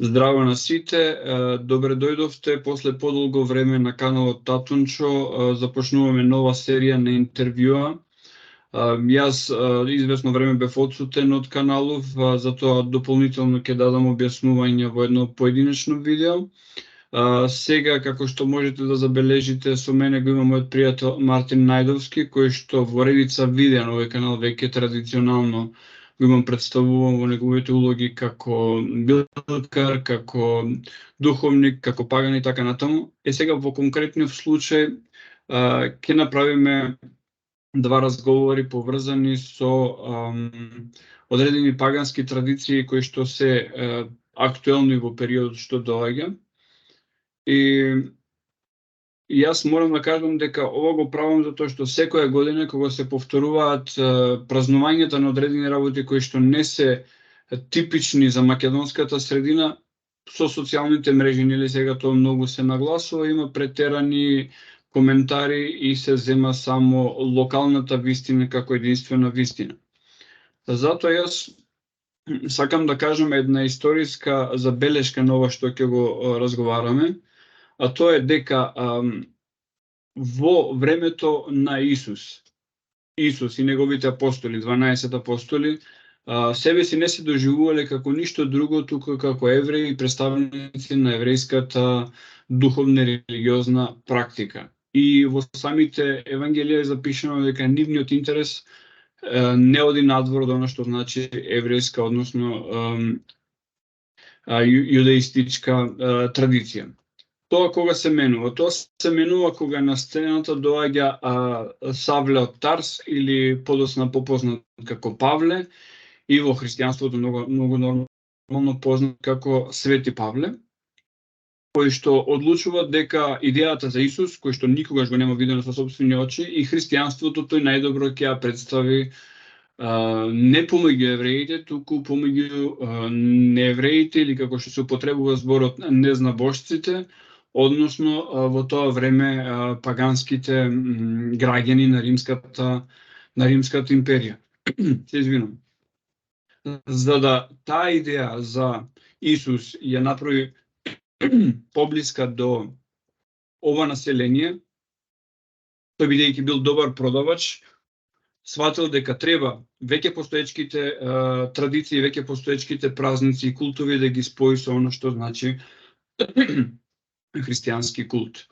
Здраво на сите, добре дојдовте после подолго време на каналот Татунчо. Започнуваме нова серија на интервјуа. Јас известно време бев одсутен од каналов, затоа дополнително ќе дадам објаснување во едно поединечно видео. Сега, како што можете да забележите, со мене го има мојот пријател Мартин Најдовски, кој што во редица видеа на овој канал веќе традиционално го имам представувам во неговите улоги како билкар, како духовник, како паган и така натаму. Сега во конкретниот случај ќе направиме два разговори поврзани со одредени пагански традиции кои што се актуелни во периодот што доаѓа. И јас морам да кажам дека ова го правам затоа што секоја година кога се повторуваат празнувањата на одредени работи кои што не се типични за македонската средина, со социјалните мрежи, нели сега тоа многу се нагласува, има претерани коментари и се зема само локалната вистина како единствена вистина. Затоа јас сакам да кажам една историска забелешка на ова што ќе го разговараме, а тоа е дека во времето на Исус и неговите апостоли, 12 апостоли, себе си не се доживувале како ништо друго туку како евреи и представници на еврејската духовна религиозна практика. И во самите евангелија е запишано дека нивниот интерес не оди надвор од она што значи еврејска, односно јудеистичка традиција. Тоа кога се менува? Тоа се менува кога на сцената доаѓа Савле од Тарс, или подоцна попознат како Павле, и во христијанството многу нормално познат како Свети Павле, кој што одлучува дека идејата за Исус, кој што никогаш го нема видено со сопствени очи, и христијанството тој најдобро ќе ја представи не помеѓу евреите, туку помеѓу неевреите, или како што се употребува зборот незнабожците, односно во тоа време паганските граѓани на римската империја. Се извинувам. За да таа идеја за Исус ја направи поблиска до ова население, тој бидејќи бил добар продавач, сватил дека треба веќе постоечките традиции, веќе постоечките празници и култови да ги спои со оно што значи христијански култ.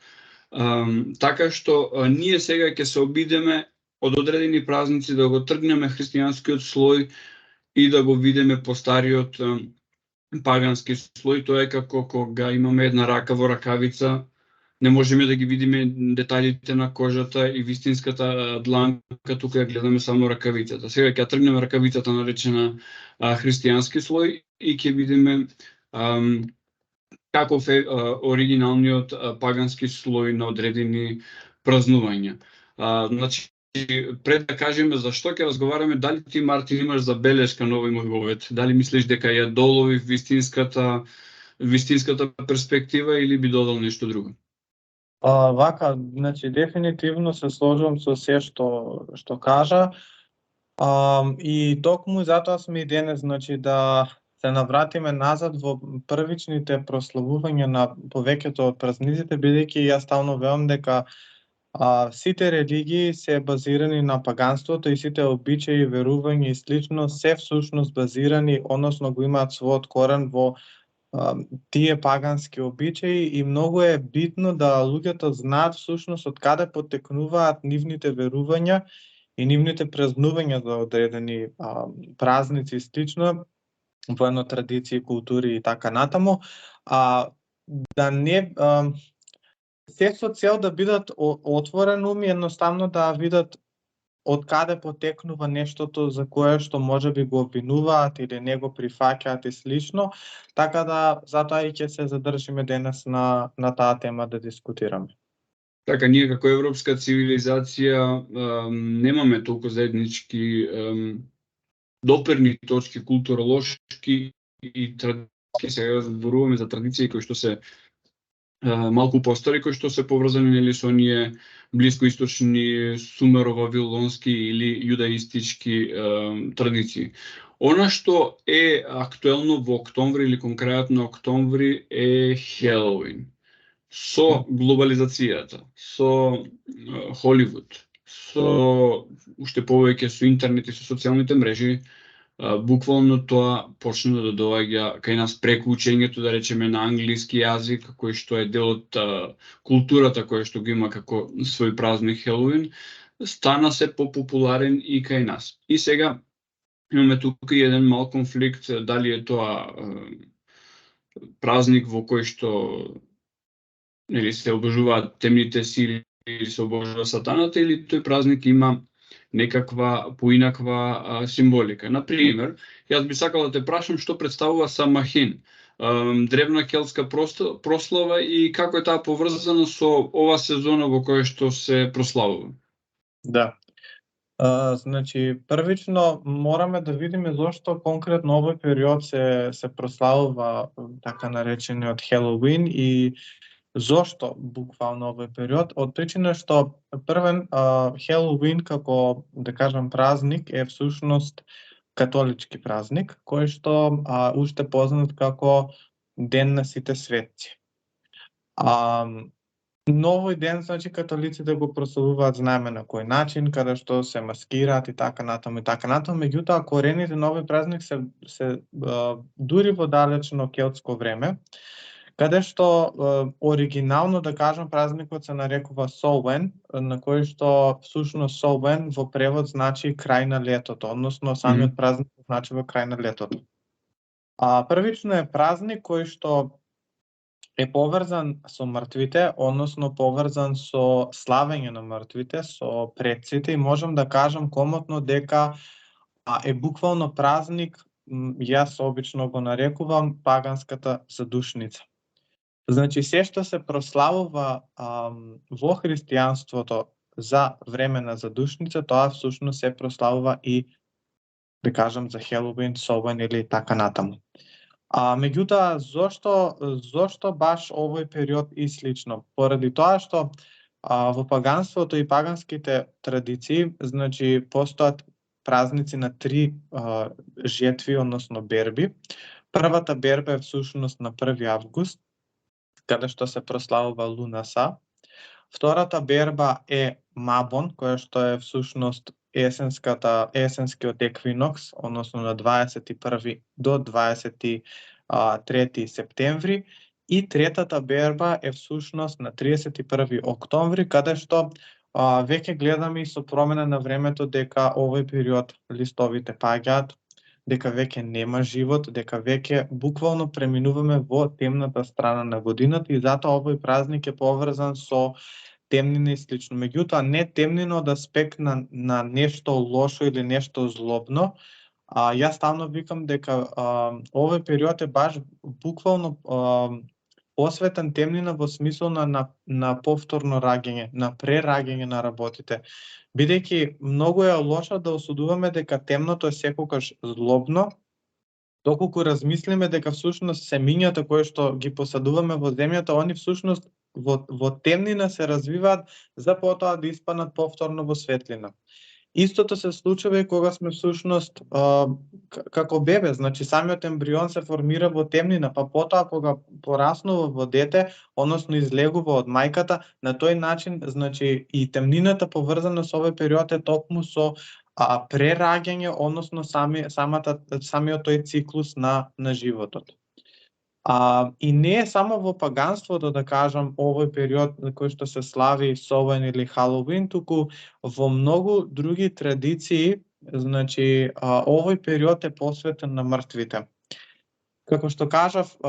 Така што ние сега ќе се обидеме од одредени празници да го тргнеме христијанскиот слој и да го видиме по стариот пагански слој. Тоа е како кога имаме една рака во ракавица, не можеме да ги видиме деталите на кожата и вистинската дланка, тука ја гледаме само ракавицата. Сега ќе тргнеме ракавицата наречена христијански слој и ќе видиме каков е оригиналниот пагански слој на одредени празнувања. Значи, пред да кажеме за што ќе разговараме, дали ти, Мартин, имаш забелешка на овој мој говед? Дали мислиш дека ја долови вистинската перспектива или би додал нешто друго? Вака, значи дефинитивно се сложувам со се што кажа. И токму затоа сме и денес, значи да се навратиме назад во првичните прославувања на повеќето од празниците, бидејќи јас стално велам дека сите религии се базирани на паганството и сите обичаи, верувања и слично се всушност базирани, односно го имаат својот корен во тие пагански обичаи, и многу е битно да луѓето знаат всушност од каде потекнуваат нивните верувања и нивните празнувања за одредени празници и слично, воено традиции, култури и така натаму, да не се со цел да бидат отворен ум и едноставно да видат од каде потекнува нештото за кое што можеби го обвинуваат или не го прифаќаат и слично, така да затоа и ќе се задржиме денес на таа тема да дискутираме. Така, ние како европска цивилизација немаме толку заеднички доперни точки културолошки и традиции. Сега зборуваме за традиции кои што се малку постари, кои што се поврзани нели со оние блискоисточни, сумеро-вавилонски или јудаистички традиции. Она што е актуелно во октомври или конкретно октомври е Хелоуин. Со глобализацијата, со Холивуд, со уште повеќе со интернет и со социјалните мрежи, буквално тоа почна да доаѓа кај нас преку учењето, да речеме, на англиски јазик, кој што е дел од културата која што го има како свој празник Хелоуин, стана се попопуларен и кај нас. И сега имаме тука и еден мал конфликт, дали е тоа празник во кој што нели се обожуваат темните сили или се обожува сатаната, или тој празник има некаква поинаква символика. Например, јас би сакал да те прашам што представува Самахин, древна келтска прослава и како е таа поврзана со ова сезона во која што се прославува. Да. Значи, првично мораме да видиме зошто конкретно овој период се прославува така наречениот Хелоуин и зошто буквално овој период? Од причина што првен Хелоуин како да кажам празник е всушност католички празник кој што уште познат како Ден на сите светци. Но овој ден, значи, католиците го прославуваат, знаеме на кој начин, каде што се маскираат и така натаму. Меѓутоа, корените на овој празник се дури во далечно келтско време, каде што оригинално, да кажам, празникот се нарекува Солвен, на кој што всушност Солвен во превод значи крај на летото, односно самиот празник значува крај на летото. Првично е празник кој што е поврзан со мртвите, односно поврзан со славење на мртвите, со предците, и можам да кажам комотно дека е буквално празник, јас обично го нарекувам паганската задушница. Значи, се што се прославува во христијанството за време на задушница, тоа всушност се прославува и, да кажам, за Хелоуин, Солвен или така натаму. Меѓутоа, зошто баш овој период и слично? Поради тоа што во паганството и паганските традиции, значи, постојат празници на 3 жетви, односно берби. Првата берба е всушност на 1 август, каде што се прославува Лунаса. Втората берба е Мабон, која што е всушност есенскиот еквинокс, односно на 21 до 23 септември, и третата берба е всушност на 31 октомври, каде што веќе гледаме и со промена на времето дека овој период листовите паѓаат, дека веќе нема живот, дека веќе буквално преминуваме во темната страна на годината, и затоа овој празник е поврзан со темнина и слично. Меѓутоа, не темнина од аспект на нешто лошо или нешто злобно. Јас стално викам дека овој период е баш буквално посветен темнина во смисол на повторно раѓање, на прераѓање на работите. Бидејќи многу е лошо да осудуваме дека темното е секогаш злобно, доколку размислиме дека всушност семињата кои што ги посадуваме во земјата, они всушност во темнина се развиваат за потоа да испаднат повторно во светлина. Истото се случува и кога сме всушност како бебе, значи самиот ембрион се формира во темнина, па потоа кога пораснува во дете, односно излегува од мајката, на тој начин, значи и темнината поврзана со овој период е токму со прераѓање, односно самиот тој циклус на животот. И не е само во паганството, да кажам, овој период на кој што се слави Солвен или Халоуин, туку во многу други традиции, значи, овој период е посветен на мртвите. Како што кажав,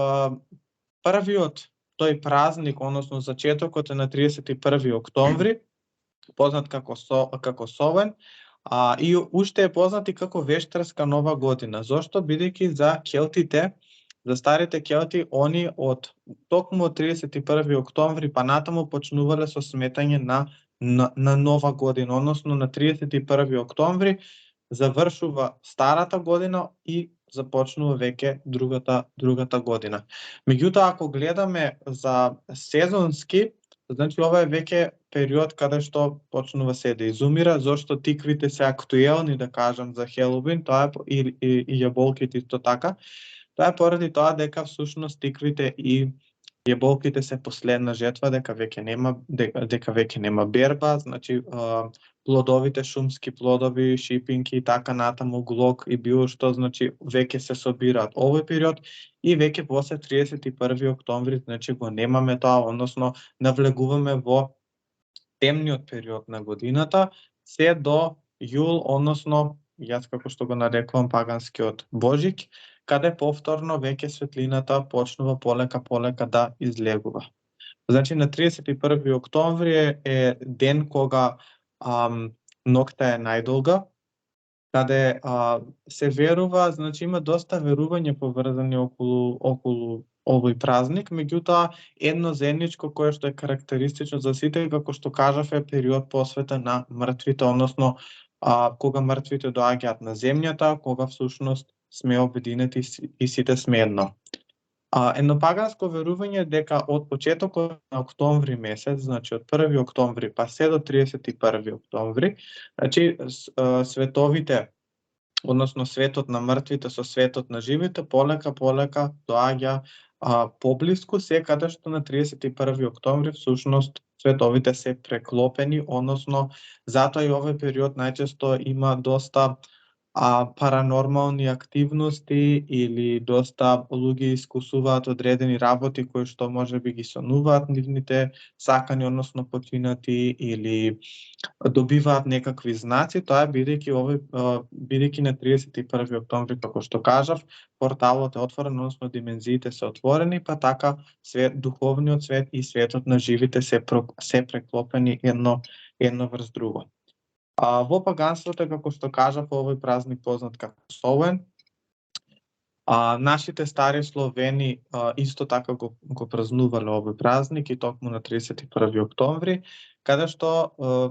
првиот тој празник, односно зачетокот е на 31 октомври, познат како Солвен, и уште е познат и како Вештарска нова година. Зошто? Бидејќи за келтите, за старите келти, они од токму од 31 октомври па натаму почнувале со сметање на нова година, односно на 31 октомври завршува старата година и започнува веќе другата година. Меѓутоа, ако гледаме за сезонски, значи ова е веќе период каде што почнува се да изумира, зашто тиквите се актуелни, да кажам, за Хелоуин, тоа е и јаболките исто така. Тоа е поради тоа дека всушност тиквите и јаболките се последна жетва, дека веќе нема берба, значи плодовите, шумски плодови, шипинки и така натаму, глок и било што, значи веќе се собираат овој период и веќе после 31 октомври, значи го немаме тоа, односно навлегуваме во темниот период на годината, се до јул, односно јас како што го нарекувам паганскиот Божик, каде повторно веќе светлината почнува полека да излегува. Значи на 31 октомври е ден кога ноќта е најдолга, каде се верува, значи има доста верување поврзани околу овој празник, меѓутоа едно заедничко кое што е карактеристично за сите, како што кажав, е период посветен на мртвите, односно кога мртвите доаѓаат на земјата, кога всушност сме обединети и сите сме едно. Едно паганско верување дека од почетокот на октомври месец, значи од 1 октомври па се до 31 октомври, значи световите, односно светот на мртвите со светот на живите, полека доаѓа поблиску, се каде што на 31 октомври всушност световите се преклопени, односно затоа и овој период најчесто има доста паранормални активности или доста луѓе искусуваат одредени работи кои што можеби ги сонуваат нивните сакани, односно починати, или добиваат некакви знаци, тоа бидејќи на 31 октомври, како што кажав, порталот е отворен, односно димензиите се отворени, па така духовниот свет и светот на живите се преклопени едно врз друго. Во паганството, како што кажав, овој празник познат како Солен. Нашите стари Словени исто така го празнувале овој празник и токму на 31 октомври, каде што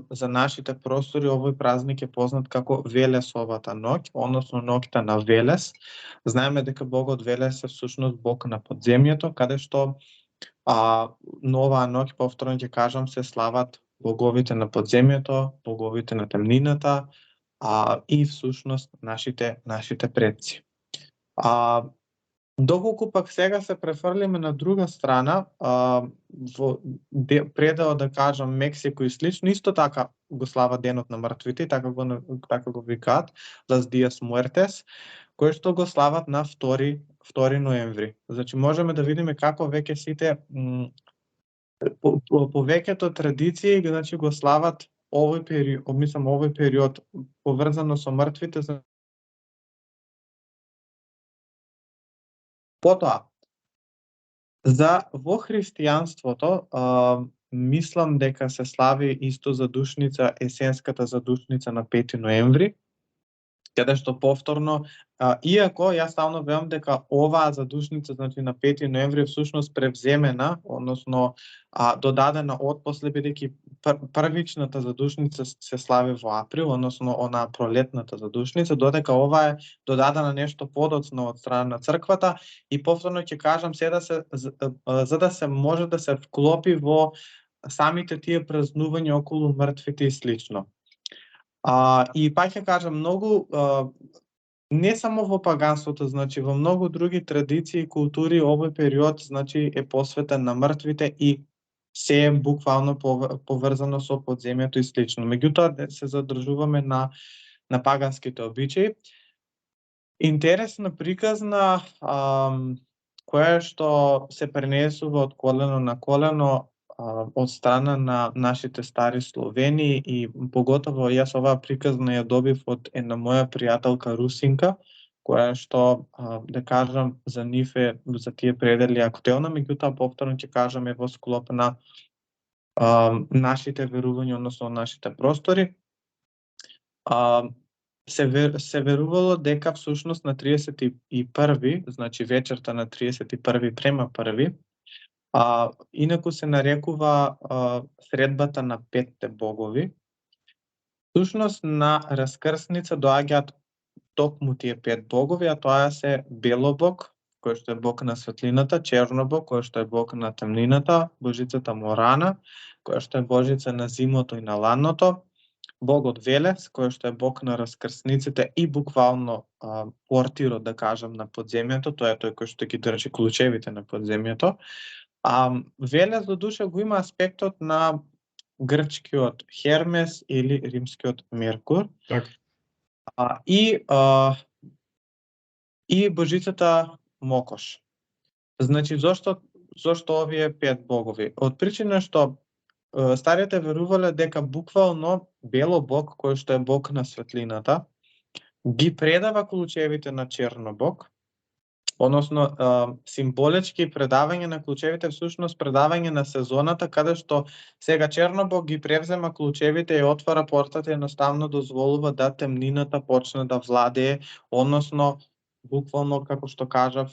за нашите простори овој празник е познат како Велесовата ноќ, односно ноќта на Велес. Знаеме дека богот Велес е всушност бог на подземјето, каде што на оваа ноќ, повторно ќе кажам, се слават боговите на подземјето, боговите на темнината и всушност нашите предци. Доколку пак сега се префрлиме на друга страна, во предело, да кажам, Мексико и слично, исто така го слава денот на мртвите, така го викаат Las Días Muertes, кој што го слават на 2 ноември. Значи можеме да видиме како веќе сите повеќето традиции, значи го слават овој период поврзано со мртвите. Потоа, во христијанството, мислам дека се слави исто задушница, есенската задушница на 5 ноември, каде што повторно, иако јас стално велам дека оваа задушница, значи на 5 ноември, всушност превземена, односно додадена отпосле, бидејќи првичната задушница се слави во април, односно она пролетната задушница, додека ова е додадена нешто подоцна од страна на црквата и повторно ќе кажам за да се може да се вклопи во самите тие празнувања околу мртвите и слично. И пак ќе кажам, многу не само во паганството, значи во многу други традиции и култури овој период, значи, е посветен на мртвите и се е буквално поврзано со подземјето и слично. Меѓутоа се задржуваме на паганските обичаи. Интересна приказна која што се пренесува од колено на колено од страна на нашите стари Словени и поготово јас оваа приказна ја добив од една моја пријателка Русинка, која што, да кажам, за нив е за тие предели актуелна, меѓутоа повторно ќе кажам е во склоп на нашите верувања, односно нашите простори. Се верувало дека всушност на 31, значи вечерта на 31 према 1, инаку се нарекува средбата на 5 богови. Всушност на раскрсница доаѓаат токму тие 5 богови, а тоа се Белобог, кој што е бог на светлината, Чернобог, кој што е бог на темнината, божицата Морана, која што е божица на зимото и на ладното, богот Велес, кој што е бог на раскрсниците и буквално портирот, да кажам, на подземјето, тоа е тој кој што ги држи клучевите на подземјето. Велес до душа го има аспектот на грчкиот Хермес или римскиот Меркур. Така. И божицата Мокош. Значи, зошто овие 5 богови? Од причина што старите верувале дека буквално Белобог, кој што е бог на светлината, ги предава клучевите на Чернобог, односно символички предавање на клучевите, всушност предавање на сезоната, каде што сега Чернобог ги превзема клучевите и отвара портата и едноставно дозволува да темнината почне да владее, односно буквално, како што кажав,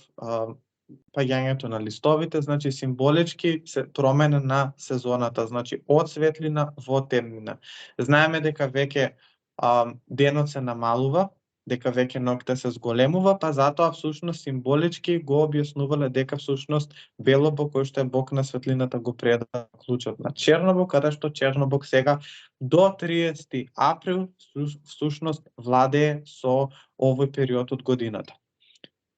паѓањето на листовите, значи символички се промена на сезоната, значи од светлина во темнина. Знаеме дека веќе денот се намалува, дека веќе ноќта се зголемува, па затоа всушност символички го објаснувале дека всушност Белобог, кој што е бог на светлината, го предава клучот на Чернобог, каде што Чернобог сега до 30 април всушност владее со овој период од годината.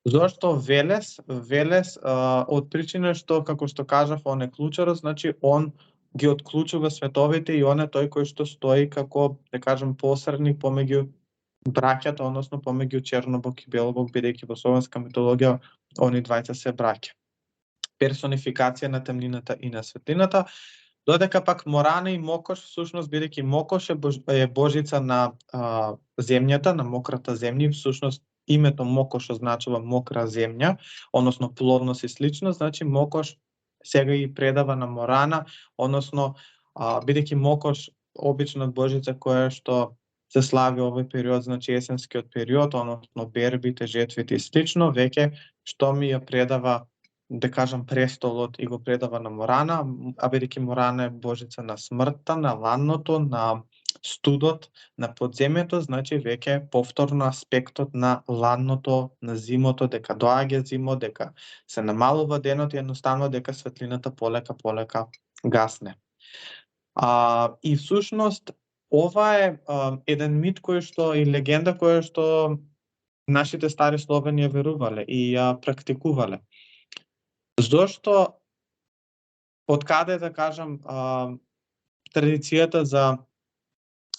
Зошто Велес? Велес од причина што, како што кажав, он е клучарот, значи он ги отклучува световите и он е тој кој што стои како, да кажем, посредник помеѓу браќата, односно помеѓу Чернобог и Белобог, бидејќи во словенска митологија они двајца се браќа. Персонификација на темнината и на светлината, додека пак Морана и Мокош, всушност бидејќи Мокош е божица на земјата, на мократа земја, всушност името Мокош означува мокра земја, односно плодност и слично, значи Мокош сега и предава на Морана, односно бидејќи Мокош обична божица која што се слави овој период, значи есенскиот период, односно бербите, жетвите и слично, веќе што ми ја предава, да кажам, престолот и го предава на Морана, а бидејќи Морана е божица на смртта, на ладното, на студот, на подземјето, значи веќе повторно аспектот на ладното, на зимото, дека доаѓа зимо, дека се намалува денот и едноставно дека светлината полека гасне. И всушност ова е еден мит кој што и легенда која што нашите стари Словени ја верувале и ја практикувале. Зошто, од каде, да кажам, традицијата за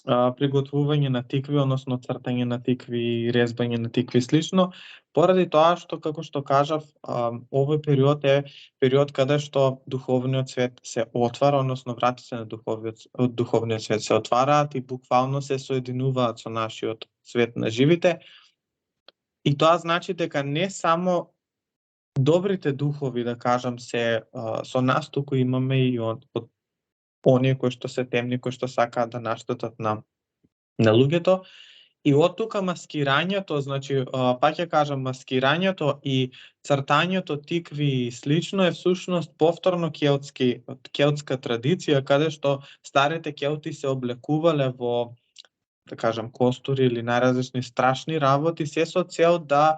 приготвување на тикви, односно цртање на тикви, резбање на тикви и слично, поради тоа што, како што кажав, овој период е период каде што духовниот свет се отвара, односно вратите на духовниот свет се отвараат и буквално се соединуваат со нашиот свет на живите. И тоа значи дека не само добрите духови, да кажам, се со нас, туку имаме и од оние кои што се темни, кои што сакаат да наштетат на луѓето. И од тука маскирањето, значи, пак ќе кажам, маскирањето и цртањето тикви и слично е всушност повторно келтска традиција, каде што старите келти се облекувале во, да кажам, костури или најразлични страшни работи, се со цел да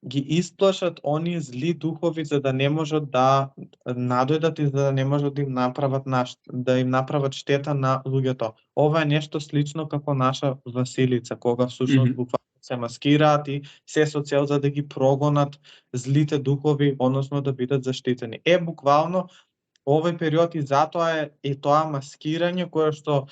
ги исплашат оние зли духови за да не можат да надојдат и за да не можат да им направат штета на луѓето. Ова е нешто слично како наша Василица, кога всушност буквално се маскираат и се со цел за да ги прогонат злите духови, односно да бидат заштитени. Буквално овој период и затоа е тоа маскирање кое што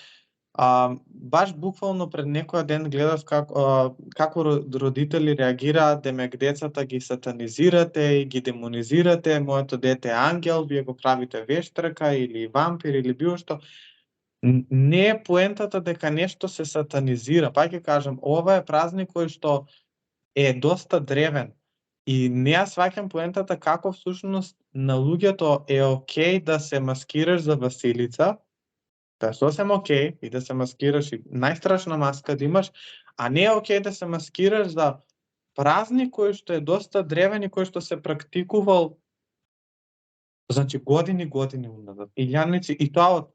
баш буквално пред некој ден гледав како родители реагираат, демек децата ги сатанизирате и ги демонизирате, моето дете е ангел, вие го правите вештрака или вампир или било што. Не е поентата дека нешто се сатанизира, па ќе кажам, ова е празник кој што е доста древен и не ја сваќам поентата како всушност на луѓето е окей да се маскираш за Василица, да е сосем окей и да се маскираш и најстрашна маска да имаш, а не е окей да се маскираш за празник кој што е доста древен и кој што се практикувал, значи години уназад, илјаници, и тоа од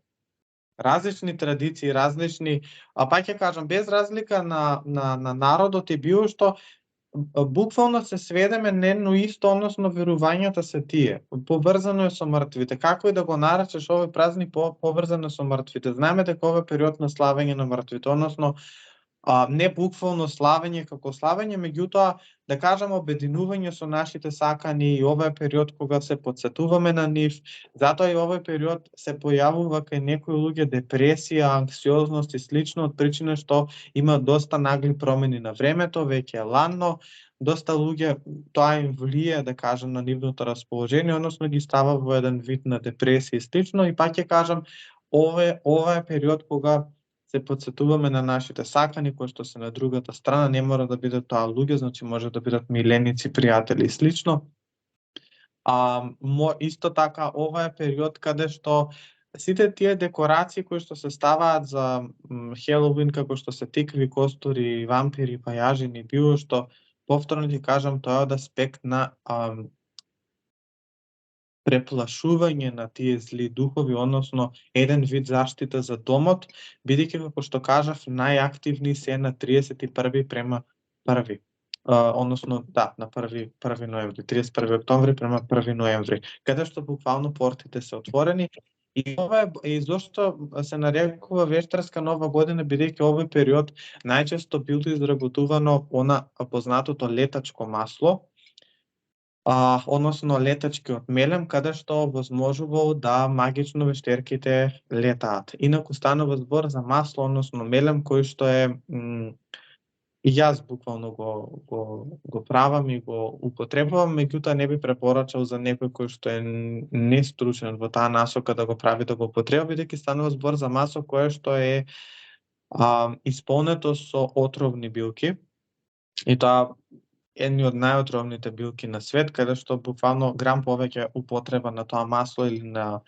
различни традиции, различни, па ќе кажам без разлика на народот и било што, буквално се сведеме не, но исто, односно верувањата се тие. Поврзано е со мртвите. Како и да го наречеш овој празник, поврзано со мртвите. Знаеме дека ова е период на славење на мртвите, односно не буквално славење како славење, меѓутоа да кажам обединување со нашите сакани, и ова е период кога се потсетуваме на нив. Затоа и овој период се појавува кај некои луѓе депресија, анксиозност и слично, од причина што има доста нагли промени на времето, веќе е ладно, доста луѓе тоа им влие, да кажам, на нивното расположение, односно ги става во еден вид на депресија и слично, и пак ќе кажам, ова е период кога се потсетуваме на нашите сакани кои што се на другата страна, не мора да бидат тоа луѓе, значи може да бидат миленици, пријатели и слично. Исто така ова е период каде што сите тие декорации кои што се ставаат за Хелоуин, како што се тикви, костури, вампири, пајажини, било што, повторно ти кажам, тоа е од аспект на преплашување на тие зли духови, односно еден вид заштита за домот, бидејќи како што кажав, најактивни се на 31 према 1. Односно, да, на 1 ноември, 31 октомври према 1 ноември, каде што буквално портите се отворени. И ова е зошто се нарекува вештарска нова година, бидејќи овој период најчесто било изработувано она познатото летачко масло, односно летачкиот мелем, каде што возможувал да магично вештерките летаат. Инаку станува збор за масло, односно мелем, кој што е и јас буквално го правам и го употребувам, меѓутоа не би препорачал за некој кој што е нестручен во таа насока да го прави, да го употреба, бидејќи станува збор за масло кое што е исполнето со отровни билки, и тоа едни од најотровните билки на свет, каде што буквално грам повеќе употреба на тоа масло или на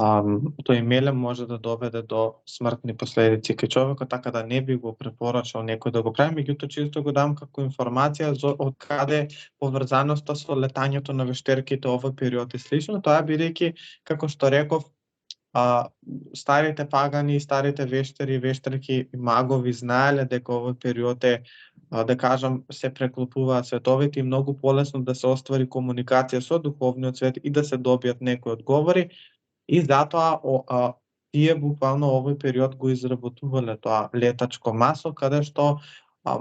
тој мелем може да доведе до смртни последици кај човекот, така да не би го препорачал некој да го прави, меѓутоа чисто го дам како информација од каде поврзаноста со летањето на вештерките овој период и слично, тоа бидејќи, како што реков, старите пагани, старите вештари, вештерки и магови знаеле дека овој период е, да кажам, се преклопуваат световите и многу полесно да се оствари комуникација со духовниот свет и да се добијат некои одговори, и затоа тие буквално овој период го изработувале тоа летачко масло, каде што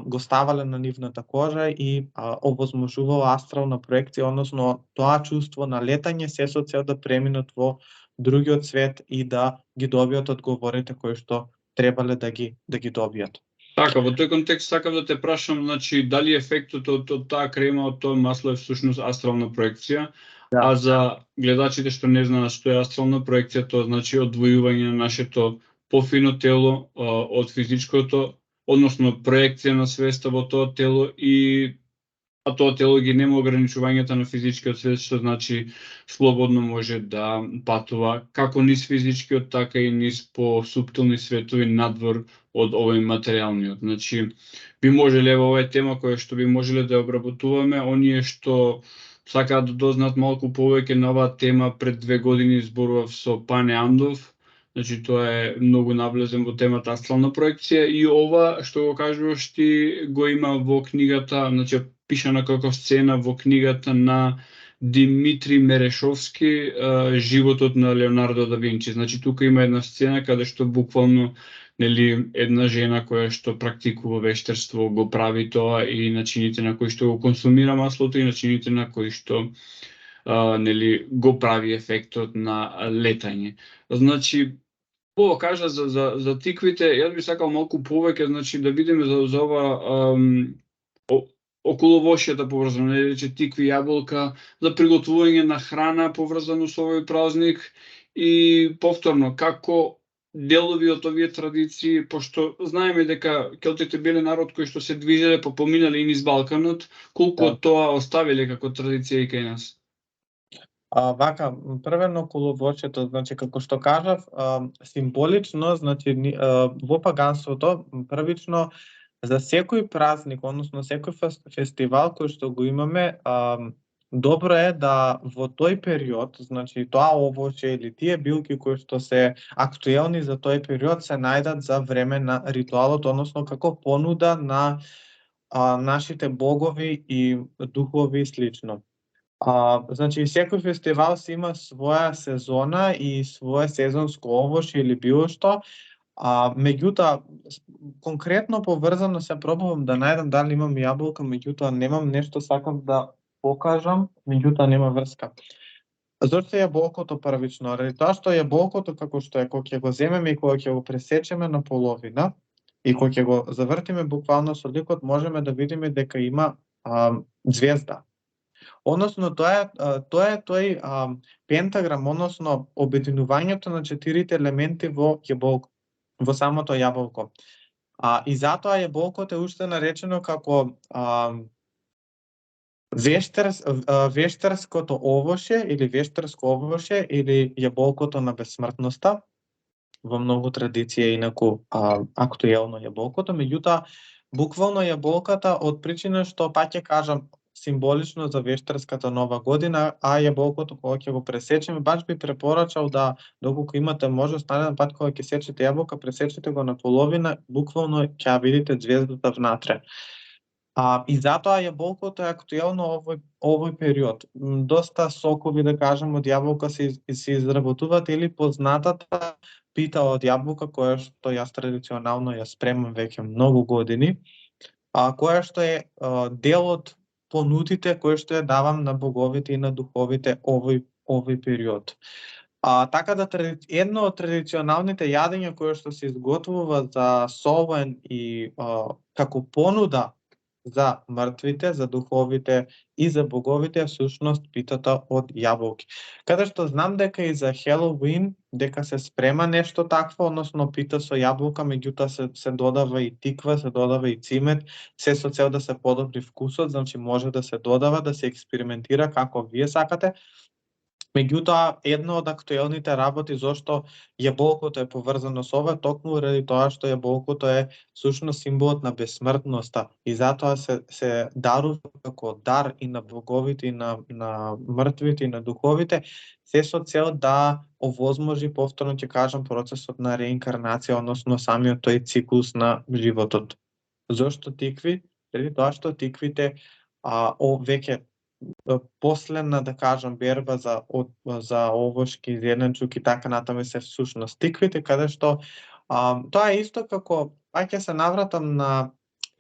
го ставале на нивната кожа и овозможувало астрална проекција, односно тоа чувство на летање се со цел да преминат во другиот свет и да ги добијат одговорите кои што требале да ги добијат. Така, во тој контекст сакам да те прашам, значи, дали ефектот од таа крема, од тоа масло е всушност астрална проекција, да. А за гледачите што не знаат што е астрална проекција, тоа значи одвојување на нашето пофино тело од физичкото, односно проекција на свеста во тоа тело, а тоа тело ги нема ограничувањата на физичкиот свет, што значи слободно може да патува како низ физичкиот, така и низ по-суптилни светови надвор од овој материјалниот. Значи, би можеле, ова е тема која што би можеле да обработуваме, оние што сакаат да дознаат малку повеќе на оваа тема, пред 2 години зборував со Пане Андов, значи тоа е многу наблезен во темата астрална проекција, и ова што го кажуваш ти го има во книгата, значи пишана како сцена во книгата на Димитри Мерешовски, Животот на Леонардо да Винчи. Значи тука има една сцена каде што буквално, нели, една жена која што практикува вештерство го прави тоа, и начините на кои што го консумира маслото и начините на кои што нели го прави ефектот на летање. Значи, ова кажа за тиквите, јас би сакал малку повеќе, значи да видиме за ова околовошјата поврзано, рече тикви, јаболка, за приготвување на храна поврзано со овој празник, и повторно како делови од овие традиции, пошто знаеме дека келтите биле народ кои што се движеле, поминале и низ Балканот, колку од тоа оставиле како традиција и кај нас? Вака, првено околовошјето, значи како што кажав, символично, значи во паганството првично за секој празник, односно секој фестивал кој што го имаме, добро е да во тој период, значи тоа овошје или тие билки кои што се актуелни за тој период се најдат за време на ритуалот, односно како понуда на нашите богови и духови и слично. Значи, секој фестивал си има своја сезона и свое сезонско овошје или било што, меѓутоа, конкретно поврзано се пробувам да најдам дали имам јаболка, меѓутоа немам нешто сакам да покажам, меѓутоа нема врска. Зошто јаболкото првично? Ради тоа што јаболкото како што е, кога ќе го земеме и кога ќе го пресечеме на половина и кога ќе го завртиме буквално со ликот, можеме да видиме дека има ѕвезда. Односно тоа е тој пентаграм, односно обединувањето на 4 елементи во во самото јаболко. И затоа јаболкото е уште наречено како вештарското овошје или вештарско овошје или јаболкото на бесмртноста. Во многу традиција инаку актуелно јаболкото, меѓутоа буквално јаболката од причина што пак ќе кажам символично за вештарската нова година, а јаболкото кога ќе го пресечеме, баш би препорачал да доколку имате можност нареден пат кога ќе сечете јаболка, пресечете го на половина, буквално ќе видите ѕвездата внатре. И затоа јаболкото е актуелно овој период. Доста сокови, да кажем, од јаболка се изработуваат или познатата пита од јаболка, која што јас традиционално ја спремам веќе многу години, која што е дел од понудите кои што ја давам на боговите и на духовите овој период. Така да едно од традиционалните јадења кои што се изготвува за Солвен и како понуда за мртвите, за духовите и за боговите е всушност питата од јаболки. Каде што знам дека и за Хелоуин дека се спрема нешто такво, односно пита со јаболка, меѓутоа се додава и тиква, се додава и цимет, се со цел да се подобри вкусот, значи може да се додава, да се експериментира како вие сакате. Меѓутоа, една од актуелните работи зошто јаболкото е поврзано со ова, токму ради тоа што јаболкото е всушност символот на бесмртноста и затоа се дарува како дар и на боговите и на мртвите и на духовите, се со цел да овозможи, повторно ќе кажам, процесот на реинкарнација, односно самиот тој циклус на животот. Зошто тикви? Ради тоа што тиквите веќе последна, да кажам, берба за овошки, зеленчуки и така натаму се всушност тиквите, каде што тоа е исто како, ќе се навратам на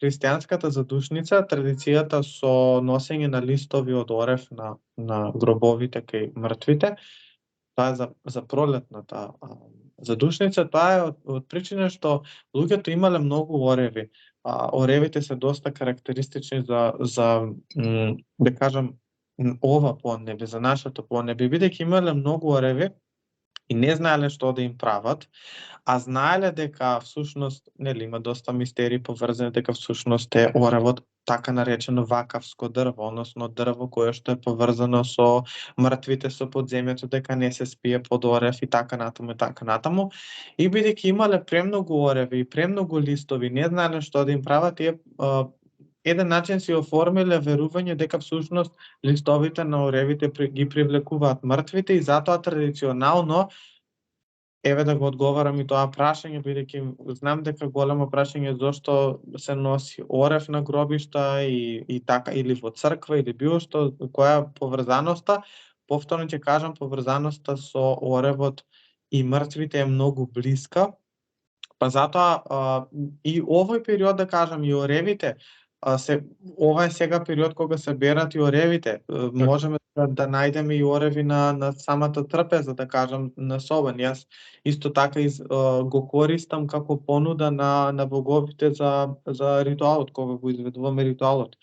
христијанската задушница, традицијата со носење на листови од орев на гробовите кај мртвите. Тоа е за пролетната задушница, тоа е од причина што луѓето имале многу ореви. Оревите се доста карактеристични за да кажам ова поднебе, за нашето поднебе, бидејќи имале многу ореви и не знаеле што да им прават, а знаеле дека всушност има доста мистерии поврзани дека всушност е оревот така наречено вакавско дрво, односно дрво кое што е поврзано со мртвите, со подземјето, дека не се спие под орев и така натаму и така натаму. И бидејќи имале премногу ореви и премногу листови, не знаеле што да им прават, тие еден начин си оформиле верување дека всушност листовите на оревите ги привлекуваат мртвите и затоа традиционално, еве да го одговарам и тоа прашање, бидејќи знам дека големо прашање зошто се носи орев на гробишта и така, или во црква или било што, која е поврзаноста. Повторно ќе кажам, поврзаноста со оревот и мртвите е многу блиска, па затоа и овој период, да кажам, и оревите, ова е сега период кога се берат и оревите. Можеме да најдеме и ореви на самата трпеза, да кажам, на Солвен. Јас исто така го користам како понуда на боговите за ритуалот, кога го изведуваме ритуалот.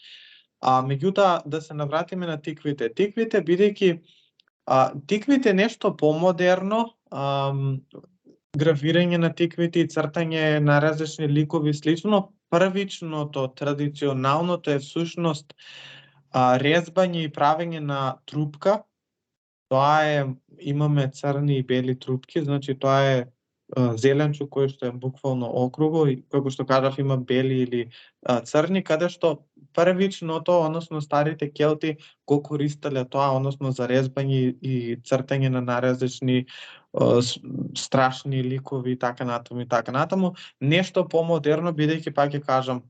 Меѓутоа, да се навратиме на тиквите. Тиквите, бидејќи тиквите нешто помодерно, гравирање на тиквите и цртање на различни ликови и слично, првичното, традиционалното е всушност резбање и правење на трупка. Тоа е, имаме црни и бели трупки, значи тоа е зеленчук кој што е буквално округло и како што кажав има бели или црни, каде што првичното, односно старите Келти го користеле тоа, односно за резбање и цртање на наразлични страшни ликови и така натаму. Нешто помодерно, бидејќи пак ќе кажам,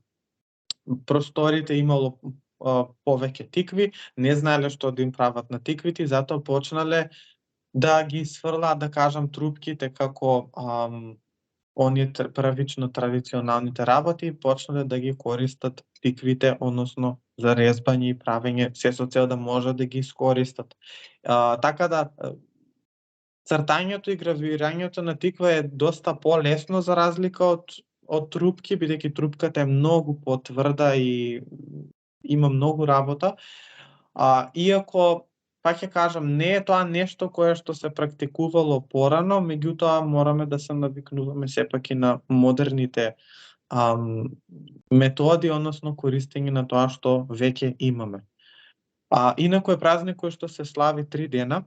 просторите имало повеќе тикви, не знаеле што да им прават на тиквите, затоа почнале да ги сврлаат, да кажам, трупките како оние првично традиционалните работи, почнале да ги користат тиквите, односно за резбање и правење, се со цел да може да ги искористат. Така да цртањето и гравирањето на тиква е доста полесно за разлика од трупки, бидејќи трупката е многу потврда и има многу работа. Иако, пак ќе кажам, не е тоа нешто кое што се практикувало порано, меѓутоа мораме да се навикнуваме сепак и на модерните методи, односно користење на тоа што веќе имаме. Инаку е празник кој што се слави 3 дена.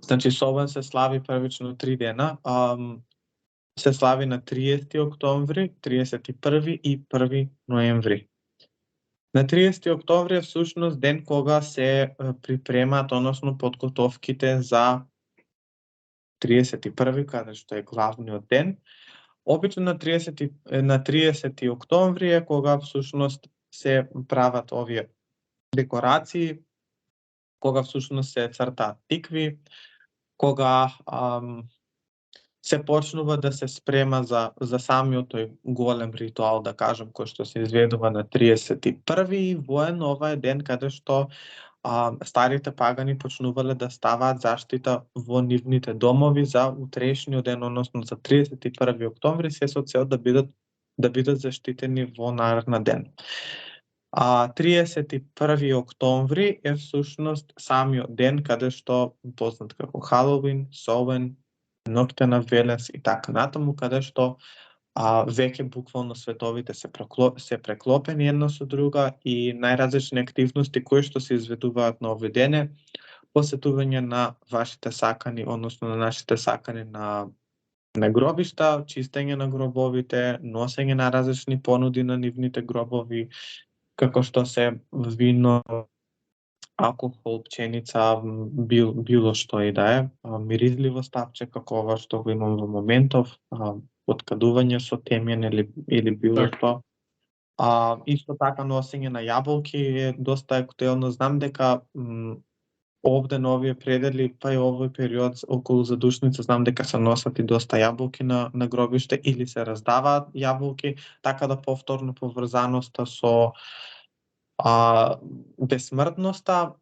Значи Собан се слави првично 3 дена. Се слави на 30 октомври, 31 и 1 ноември. На 30 октомври е всушност ден кога се припремаат, односно подготовките за 31, каде што е главниот ден. Обично на 30 октомври е кога всушност се прават овие декорации, кога всушност се цртаат тикви, кога се почнува да се спрема за самиот тој голем ритуал, да кажем, кој што се изведува на 31 и воено ова е ден каде што старите пагани почнувале да ставаат заштита во нивните домови за утрешниот ден, односно за 31 октомври, се со цел да бидат заштитени во наредна ден. 31 октомври е всушност самиот ден каде што познат како Халоуин, Совен, ноќта на Велес и така натаму, каде што веќе буквално световите се преклопени една со друга и најразлични активности кои што се изведуваат на овој ден е посетување на вашите сакани, односно на нашите сакани на гробишта, чистење на гробовите, носење на различни понуди на нивните гробови, како што се вино, алкохол, пченица, било што и да е, миризливо стапче како ова што го имам во моментов, откадување со темјан или било што. Исто така носење на јаболки е доста актуелно. Знам дека овде на овие предели, па и овој период околу задушница, знам дека се носат и доста јаболки на гробиште или се раздаваат јаболки, така да повторно поврзаноста со бесмртноста.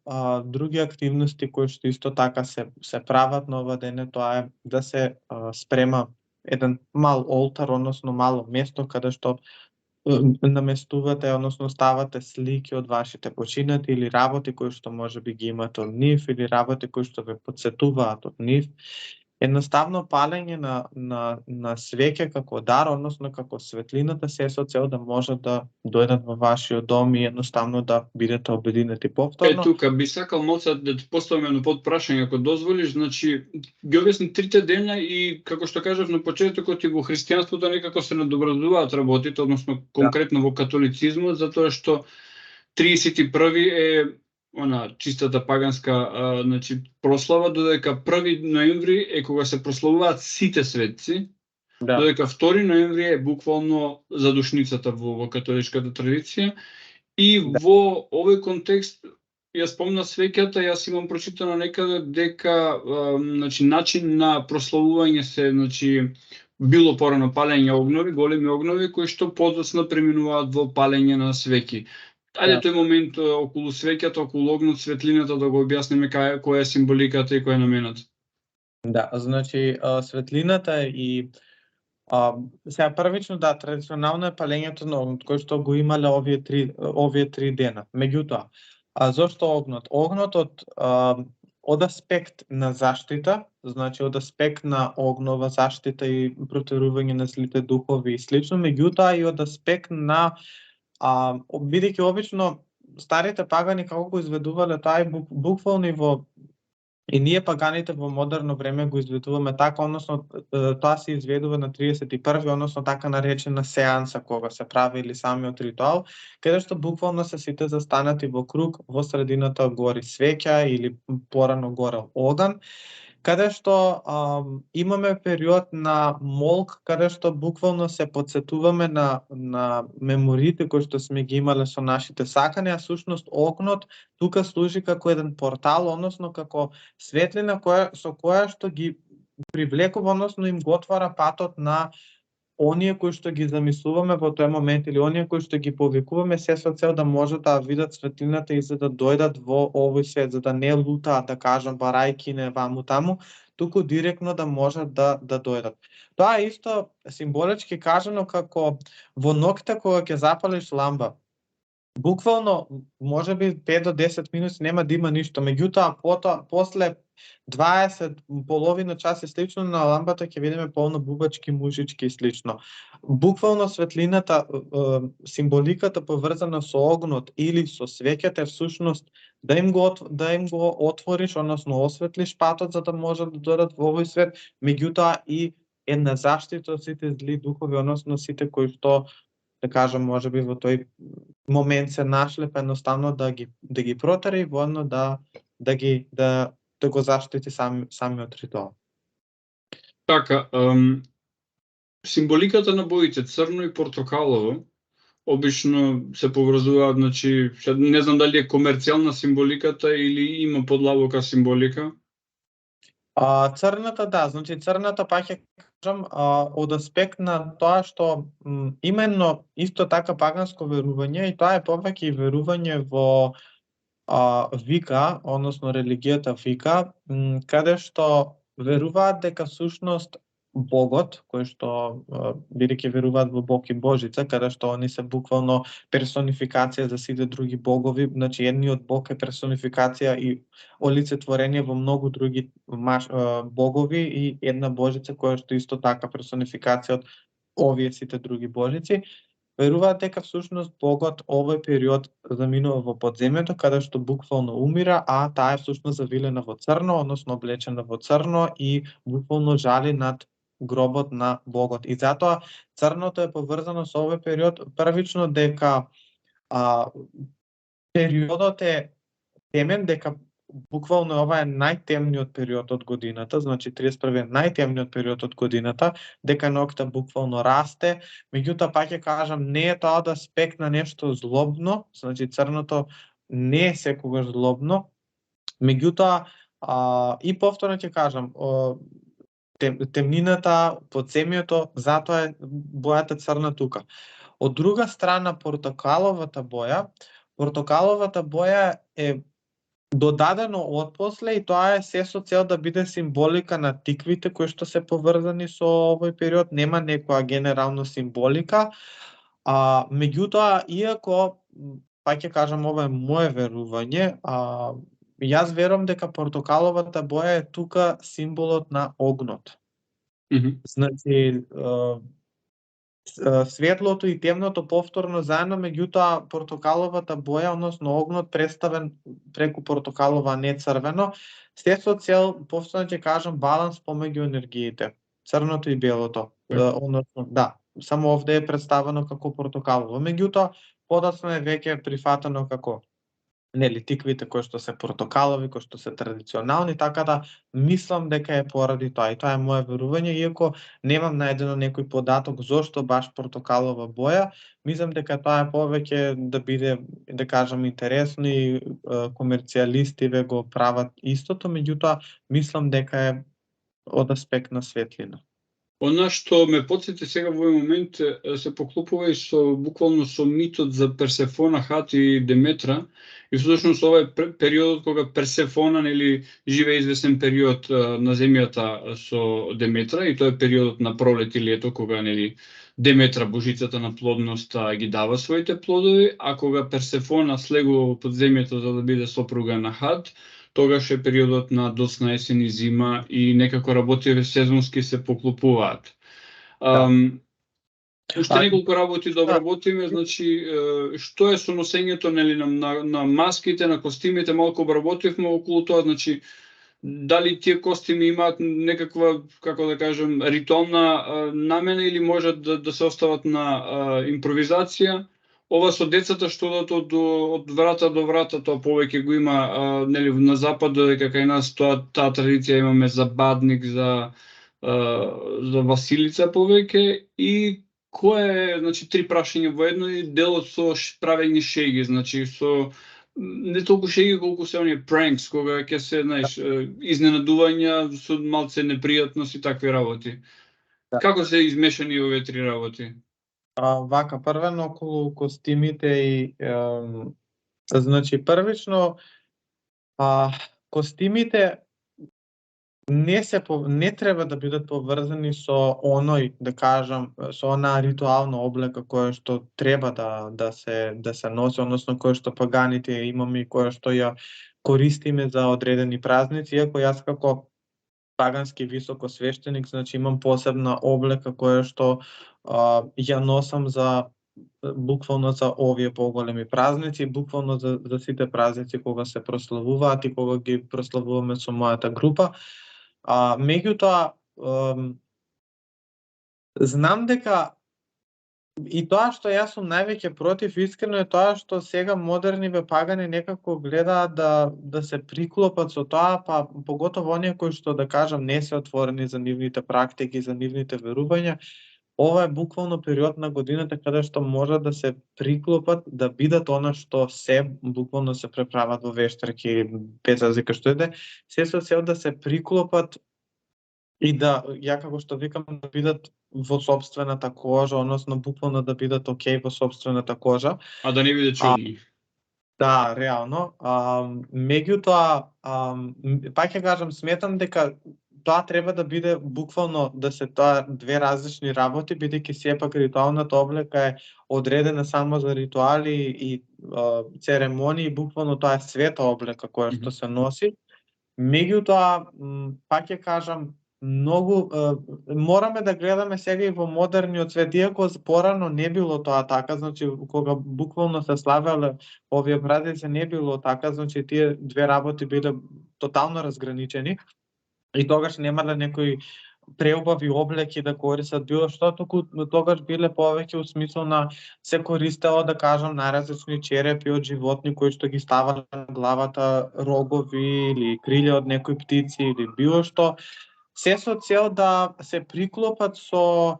Други активности кои што исто така се прават на ова ден, тоа е да се спрема еден мал олтар, односно мало место каде што наместувате, односно ставате слики од вашите починати или работи кои што можеби ги имате од нив или работи кои што ве потсетуваат од нив. Едноставно палење на свеќе како дар, односно како светлината, се со цел да може да дојдат во вашиот дом и едноставно да бидете обединети повторно. Тука би сакал моцат да ти поставам едно подпрашање, ако дозволиш. Значи, ги објасни 3 дена и, како што кажав на почетокот, и во христијанството некако се надобразуваат работите, односно конкретно во католицизмот, затоа што 31 е чистата паганска значи прослава, додека 1 ноември е кога се прославуваат сите светци, додека 2 ноември е буквално задушницата во католичката традиција. И во овој контекст, јас спомна свеќата, јас имам прочитано некаде дека значи начин на прославување се било порано палење огнови, големи огнови кои што подоцна преминуваат во палење на свеќи. Ајде тој момент околу свеќата, околу огнот, светлината, да го објасниме која е символиката и која е намената. Да, значи светлината и сега првично традиционално е палењето на огнот, кој што го имале овие 3 дена. Меѓутоа, зошто огнот? Огнотот од аспект на заштита, значи од аспект на огнова заштита и протерување на злите духови и слично, меѓутоа и од аспект на бидејќи обично старите пагани како го изведувале тоа и буквално и во И ние паганите во модерно време го изведуваме така, односно тоа се изведува на 31-ви, односно така наречена сеанса кога се прави или самиот ритуал, каде што буквално се сите застанати во круг, во средината гори свеќа или порано горел оган, каде што имаме период на молк, каде што буквално се потсетуваме на мемориите кои што сме ги имале со нашите сакани, а сушност огнот тука служи како еден портал, односно како светлина со која што ги привлекува, односно им го отвара патот на оние кои што ги замислуваме во тој момент или оние кои што ги повикуваме, се со цел да можат да видат светлината и за да дојдат во овој свет, за да не лутаат, да кажам, барајки не ваму таму, туку директно да можат да дојдат. Тоа е исто символички кажано како во ноќта кога ќе запалиш ламба. Буквално, можеби 5 до 10 минути нема да има ништо, меѓутоа после 20, половина час и слично на лампата ќе видиме полно бубачки, мушички и слично. Буквално светлината, символиката поврзана со огнот или со свеќата е всушност да им го отвориш, односно осветлиш патот за да можат да дојдат во овој свет, меѓутоа и една заштита од сите зли духови, односно сите кои што, да кажам, можеби во тој момент се нашле, па едноставно да ги протера и воедно да го заштити самиот ритуал. Така, символиката на боите црно и портокалово обично се поврзуваат, значи, не знам дали е комерцијална символиката или има подлабока символика. Црната, да, значи црната пак ќе кажам од аспект на тоа што именно исто така паганско верување, и тоа е повеќе и верување во Вика, односно религијата Вика, каде што веруваат дека всушност Богот, кој што бидејќи веруваат во Бог и Божица, каде што они се буквално персонификација за сите други богови, значи едниот Бог е персонификација и олицетворение во многу други богови и една Божица која што исто така персонификација од овие сите други божици. Веруваат дека всушност Богот овој период заминува во подземјето, каде што буквално умира, а таа е всушност завилена во црно, односно облечена во црно и буквално жали над гробот на Богот. И затоа црното е поврзано со овој период, првично дека периодот е темен, дека буквално ова е најтемниот период од годината, значи 31 е најтемниот период од годината, дека ноќта буквално расте, меѓутоа пак ќе кажам, не е тоа од аспект на нешто злобно, значи црното не е секогаш злобно, меѓутоа и повторно ќе кажам, темнината, подземјето, затоа е бојата црна тука. Од друга страна, портокаловата боја е додадено отпосле и тоа е се со цел да биде символика на тиквите кои што се поврзани со овој период, нема некоја генерална символика. Меѓутоа, иако, пак ќе кажам, ова е мое верување, јас верувам дека портокаловата боја е тука символот на огнот. Значи, светлото и темното повторно заедно, меѓутоа портокаловата боја, односно огнот представен преку портокалова, а не црвено, се со цел, повторно ќе кажам, баланс помеѓу енергиите, црното и белото. Односно, да, само овде е представено како портокалово, меѓутоа подоцна е веќе прифатено како тиквите кои што се портокалови, кои што се традиционални, така да мислам дека е поради тоа. И тоа е мое верување, иако немам најдено некој податок зошто баш портокалова боја, мислам дека тоа е повеќе да биде, да кажам, интересно и комерцијалисти го прават истото, меѓутоа мислам дека е од аспект на светлина. Она што ме потсети сега во овој момент се поклопува и буквално со митот за Персефона, Хат и Деметра, и всушност ова е периодот кога Персефона живее известен период на земјата со Деметра, и тоа е периодот на пролет и лето кога Деметра, божицата на плодноста, ги дава своите плодови, а кога Персефона слегува во подземјето за да биде сопруга на Хат, тогаш е периодот на доцна есен и зима и некако работите сезонски се поклопуваат. Уште неколку работи да обработиме, значи што е со носењето на маските, на костимите, малку обработивме околу тоа, значи дали тие костими имаат некаква, како да кажем, ритуална намена или можат да се остават на импровизација? Ова со децата што одат од врата до врата, тоа повеќе го има нели на запад, додека кај нас таа традиција имаме за бадник, за Василица повеќе, и кое е, значи, три прашања во едно и делот со правење шеги, значи со не толку шеги колку се оние pranks, кога ќе се, знаеш, изненадувања со малце непријатност и такви работи. Да. Како се измешани овие три работи? Вака, првено околу костимите и значи првично костимите не треба да бидат поврзани со оној, да кажам, со онаа ритуална облека која што треба да се носи, односно која што паганите ја имаме и која што ја користиме за одредени празници, иако јас како пагански високосвештеник, значи имам посебна облека која што ја носам за буквално за овие поголеми празници, буквално за сите празници кога се прославуваат и кога ги прославуваме со мојата група. Меѓутоа, знам дека и тоа што јас сум највеќе против, искрено, е тоа што сега модерниве пагани некако гледаат да се приклопат со тоа, па поготово оние кои што, да кажам, не се отворени за нивните практики, за нивните верувања. Ова е буквално период на годината каде што може да се приклопат, да бидат она што се, буквално се преправат во вештарки, без разлика што иде, се со цел да се приклопат и да, ја како што викам, да бидат во сопствената кожа, односно буквално да бидат окей во сопствената кожа. А да не биде чудни. Да, реално. Меѓутоа, пак ќе кажам, сметам дека тоа треба да биде буквално да се тоа две различни работи, бидејќи сепак ритуалната облека е одредена само за ритуали и церемонии, буквално тоа е света облека која што се носи. Меѓутоа, пак ќе кажам, многу мораме да гледаме сега и во модерниот свет, иако порано не било тоа така, значи кога буквално се славеле овие празници не било така, значи тие две работи биле тотално разграничени и тогаш немале некои преубави облеки да користат било што, туку тогаш биле повеќе у смисла на се користело, да кажам, најразлични черепи од животни кои што ги ставале на главата, рогови или крилја од некои птици или било што, се со цел да се приклопат со,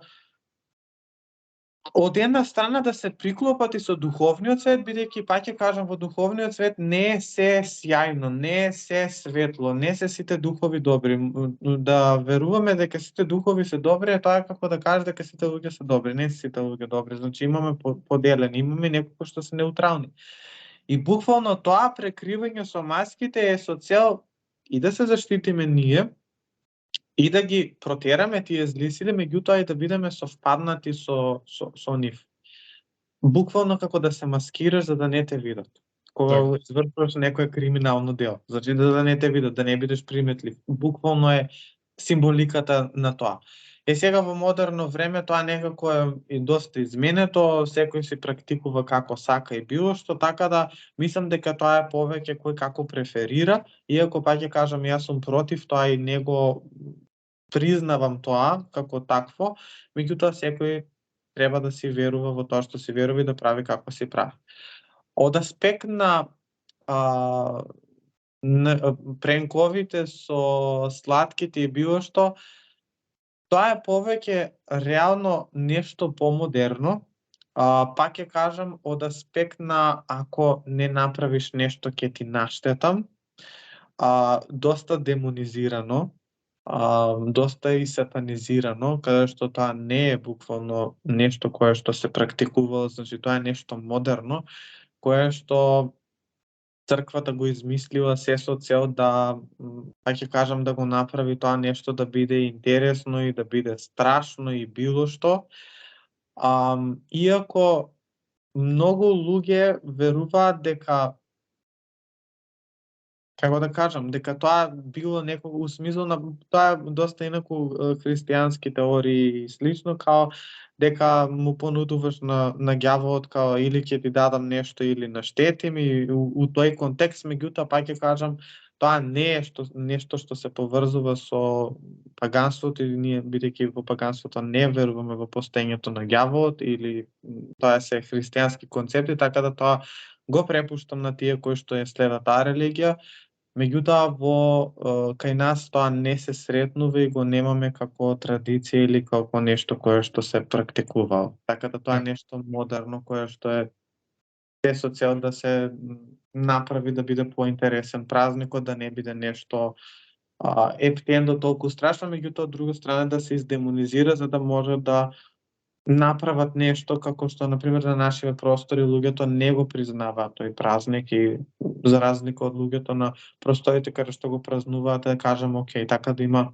од една страна да се приклопат и со духовниот свет, бидејќи пак ќе кажам, во духовниот свет не е се сјајно, не е се светло, не се сите духови добри. Да веруваме дека сите духови се добри, тоа е како да кажеш дека сите луѓе се добри, не се сите луѓе добри, значи имаме поделени, имаме некои што се неутрални. И буквално тоа прекривање со маските е со цел и да се заштитиме ние, и да ги протераме тие зли сили, меѓутоа и да бидеме совпаднати со нив. Буквално како да се маскираш за да не те видат. Кога извршуваш некое криминално дело, значи да не те видат, да не бидеш приметлив. Буквално е символиката на тоа. Сега во модерно време тоа некако е и доста изменето, секој си практикува како сака и било што, така да мислам дека тоа е повеќе кој како преферира, иако пак ќе кажам, јас сум против тоа и него признавам тоа како такво, меѓутоа секој треба да си верува во тоа што си верува и да прави како си прави. Од аспект на пренковите со сладките и било што, тоа е повеќе реално нешто помодерно. Пак ќе кажам, од аспект на ако не направиш нешто ќе ти наштетам, доста демонизирано, доста и сатанизирано, каде што тоа не е буквално нешто кое што се практикувало, значи тоа е нешто модерно, кое што црквата го измислила се со цел да, ќе кажам, да го направи тоа нешто да биде интересно и да биде страшно и било што. Иако многу луѓе веруваат дека, како да кажам, дека тоа било некого у смисла на тоа е доста инаку христијански теории и слично, као дека му понудуваш на ѓаволот као или ќе ти дадам нешто или наштетим, и у тој контекст, меѓутоа пак ќе кажам, тоа не е нешто што се поврзува со паганството, или ние, бидејќи во паганството не веруваме во постоењето на ѓаволот, или тоа се христијански концепти, така да тоа го препуштам на тие кои што ја следат таа религија. Меѓутоа кај нас тоа не се сретнува и го немаме како традиција или како нешто кое што се практикува. Така да тоа е нешто модерно кое што е со цел да се направи да биде поинтересен празникот, да не биде нешто ептендо толку страшно, меѓутоа од друга страна да се издемонизира за да може да направат нешто како што на пример на нашите простори луѓето не го признаваат тој празник, и за разлика од луѓето на просторите каде што го празнуваат, да кажам окей, така да има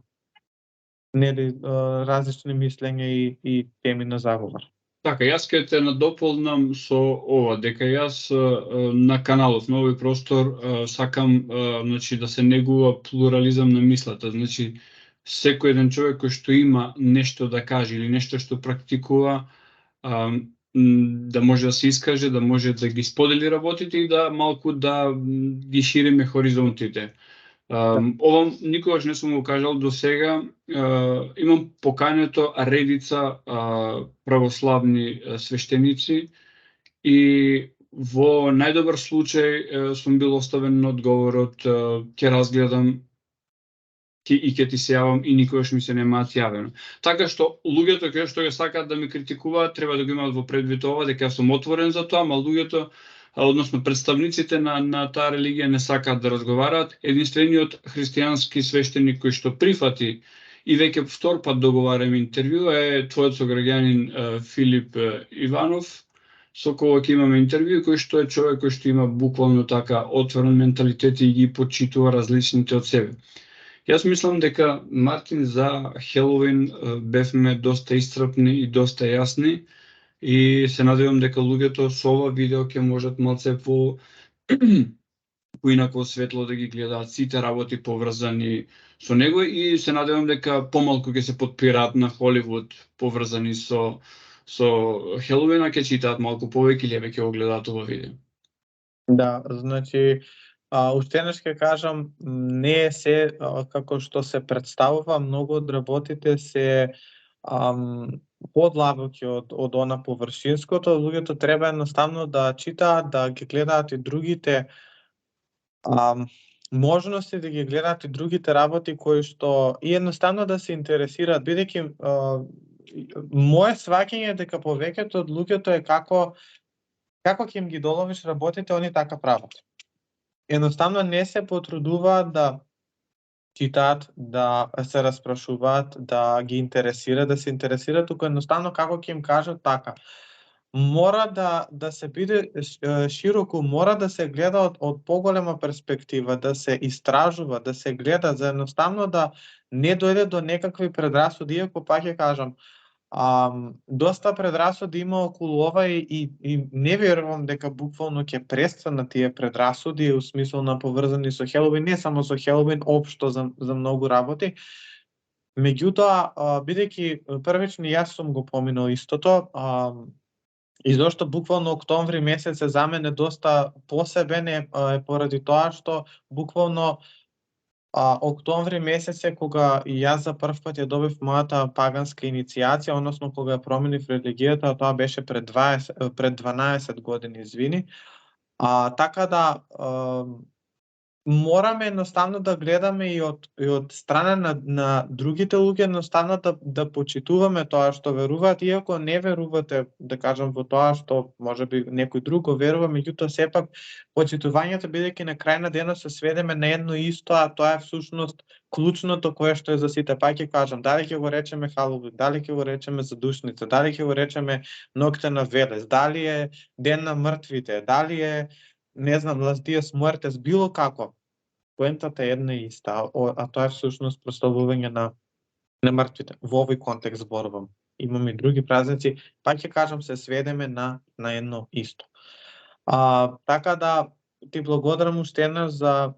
нели различни мислења и теми на заговор. Така, јас ќе те надополнам со ова, дека јас на каналот на овој простор сакам значи да се негува плурализам на мислата, значи секој еден човек кој што има нешто да каже или нешто што практикува, да може да се искаже, да може да ги сподели работите и да малку да ги шириме хоризонтите. Ова никогаш не сум го кажал до сега. Имам покањето редица православни свештеници и во најдобар случај сум бил оставен на одговорот ќе разгледам и ќе ти се јавам и никогаш ми се немаат јавено. Така што луѓето кои што ја сакаат да ме критикуваат треба да го имаат во предвид ова, дека јас сум отворен за тоа, ама луѓето, односно представниците на таа религија не сакаат да разговараат. Единствениот христијански свештеник кој што прифати и веќе втор пат договараме интервју е твојот сограѓанин Филип Иванов, со кого ќе имаме интервју, кој што е човек кој што има буквално така отворен менталитет и ги почитува различните од себе. Јас мислам дека, Мартин, за Хелоуин бевме доста исцрпни и доста јасни и се надевам дека луѓето со ова видео ќе можат малце поинако светло да ги гледаат сите работи поврзани со него и се надевам дека помалку ќе се подпираат на Холивуд поврзани со Хелоуина, ќе читаат малку повеќе или веќе го гледаат ова видео. Да, значи уште еднаш ќе кажам, не е се како што се представува, многу од работите се подлабоки од она површинското. Луѓето треба едноставно да читаат, да ги гледаат и другите можности, да ги гледаат и другите работи кои што и едноставно да се интересираат, бидејќи мое сваќање е дека повеќето од луѓето е како ќе им ги доловиш работите, они така прават. Едноставно не се потрудуваат да читаат, да се распрашуваат, да ги интересира, да се интересираат, туку едноставно како ќе им кажат така. Мора да се биде широко, мора да се гледа од поголема перспектива, да се истражува, да се гледа, за едноставно да не дојде до некакви предрасуди, иако пак ќе кажам, доста предрасуди има околу ова и не верувам дека буквално ќе престанат тие предрасуди у смисол на поврзани со Хелоуин, не само со Хелоуин, општо за многу работи. Меѓутоа, бидејќи првично јас сум го поминал истото, и зашто буквално октомври месец е за мене доста посебен е поради тоа што буквално октомври месец е кога и јас за прв пат ја добив мојата паганска иницијација, односно кога ја променив религијата, тоа беше пред 12 години, извини. Така да мораме едноставно да гледаме и од страна на другите луѓе, едноставно да почитуваме тоа што веруваат, иако не верувате, да кажам, во тоа што можеби некој друг го верува, меѓутоа сепак почитувањето, бидејќи на крај на денот се сведеме на едно исто, а тоа е всушност клучното кое што е за сите. Пак ќе кажам, дали ќе го речеме Халоуин, дали ќе го речеме Задушница, дали ќе го речеме Ноќта на Велес, дали е Ден на мртвите, дали е не знам, Las Dias Muertes, било како. Поентата е една и иста, а тоа е всушност прославување на мртвите. Во овој контекст зборувам. Имаме и други празници, пак ќе кажам, се сведеме на едно исто. Така да ти благодарам уште еднаш за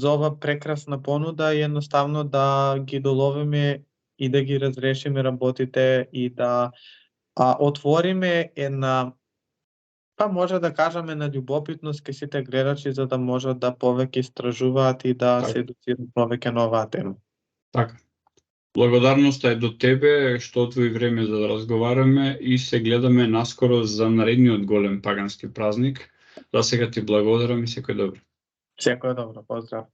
ова прекрасна понуда и едноставно да ги доловиме и да ги разрешиме работите и да отвориме една Па може да кажеме на љубопитност кај сите гледачи за да можат да повеќе истражуваат и да Така. се едуцираат повеќе на оваа тема. Така. Благодарноста е до тебе што одвои време за да разговараме и се гледаме наскоро за наредниот голем пагански празник. За сега ти благодарам и секој добро. Секој добро, поздрав.